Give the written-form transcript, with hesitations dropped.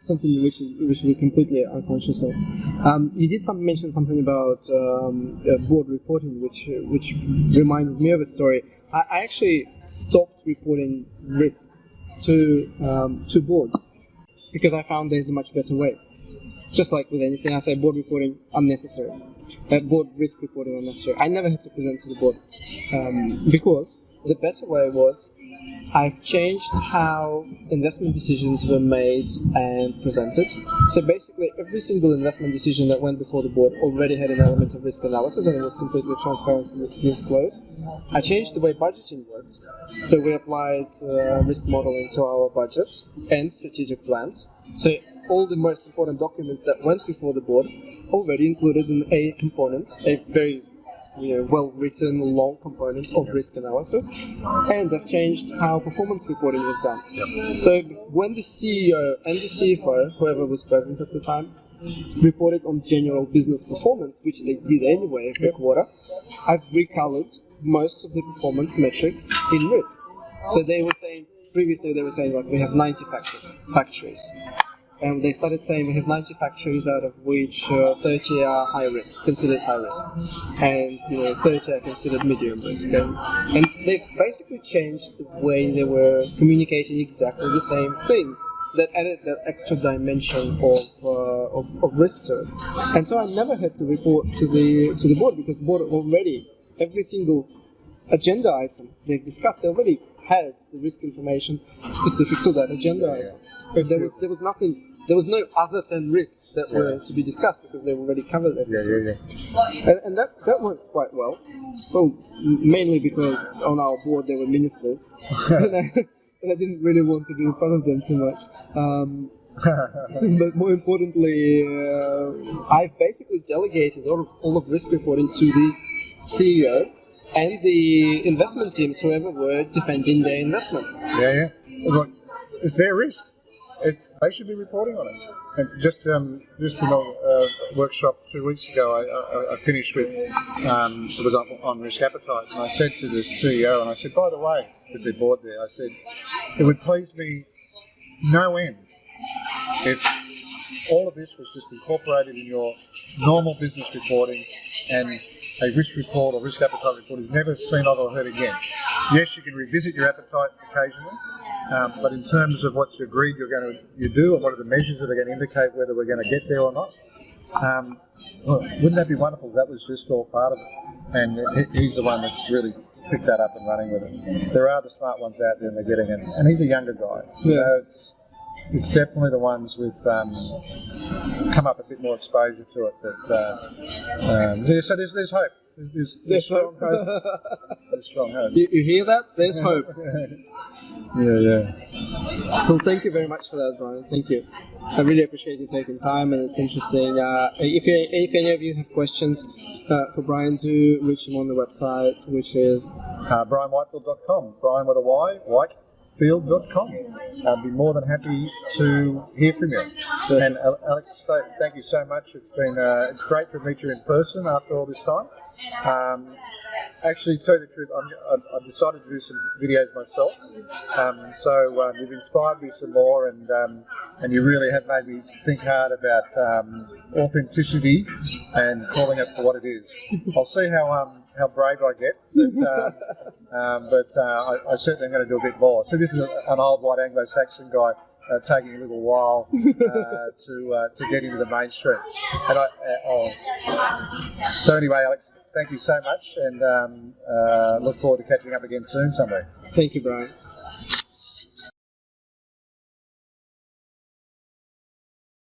something which we're completely unconscious of. You did mention something about board reporting, which reminded me of a story. I actually stopped reporting risk to boards because I found there's a much better way. Just like with anything, I say board reporting unnecessary, board risk reporting unnecessary. I never had to present to the board because the better way was I've changed how investment decisions were made and presented. So basically, every single investment decision that went before the board already had an element of risk analysis and it was completely transparent and disclosed. I changed the way budgeting worked. So we applied risk modeling to our budgets and strategic plans. So all the most important documents that went before the board already included a component, a very well-written, long component of risk analysis, and I've changed how performance reporting was done. Yep. So when the CEO and the CFO, whoever was present at the time, reported on general business performance, which they did anyway every quarter, I've recolored most of the performance metrics in risk. So previously they were saying like we have 90 factories. And they started saying we have 90 factories, out of which 30 are high risk, considered high risk, and 30 are considered medium risk. And they basically changed the way they were communicating exactly the same things that added that extra dimension of risk to it. And so I never had to report to the board because the board already, every single agenda item they've discussed, they already had the risk information specific to that agenda item. But there was nothing. There was no other 10 risks that were to be discussed because they already covered it. And that worked quite well. Well, mainly because on our board there were ministers, and I didn't really want to be in front of them too much. But more importantly, I've basically delegated all of risk reporting to the CEO and the investment teams, whoever were defending their investments. Look, it's their risk. They should be reporting on it. And just in a workshop 2 weeks ago, I finished with it was on risk appetite, and I said to the CEO, and I said, by the way, with the board there, I said, it would please me no end if all of this was just incorporated in your normal business reporting, and a risk report or risk appetite report is never seen of or heard again. Yes, you can revisit your appetite occasionally, but in terms of what's agreed you do, and what are the measures that are going to indicate whether we're going to get there or not, wouldn't that be wonderful? That was just all part of it, and he's the one that's really picked that up and running with it. There are the smart ones out there, and they're getting it, and he's a younger guy. It's definitely the ones with come up a bit more exposure to it. So there's hope. There's strong hope. There's strong hope. You hear that? There's hope. Yeah. Well, thank you very much for that, Bryan. Thank you. I really appreciate you taking time, and it's interesting. If any of you have questions for Bryan, do reach him on the website, which is BryanWhitefield.com. Bryan with a Y, Whitefield.com. I'd be more than happy to hear from you. Perfect. And Alex, thank you so much. It's been it's great to meet you in person after all this time. Actually, to tell you the truth, I've decided to do some videos myself. So you've inspired me some more, and you really have made me think hard about authenticity and calling it for what it is. I'll see how brave I get, but I certainly am going to do a bit more. So this is an old white Anglo-Saxon guy taking a little while to get into the mainstream. And so anyway, Alex, thank you so much, and look forward to catching up again soon somewhere. Thank you, Bryan.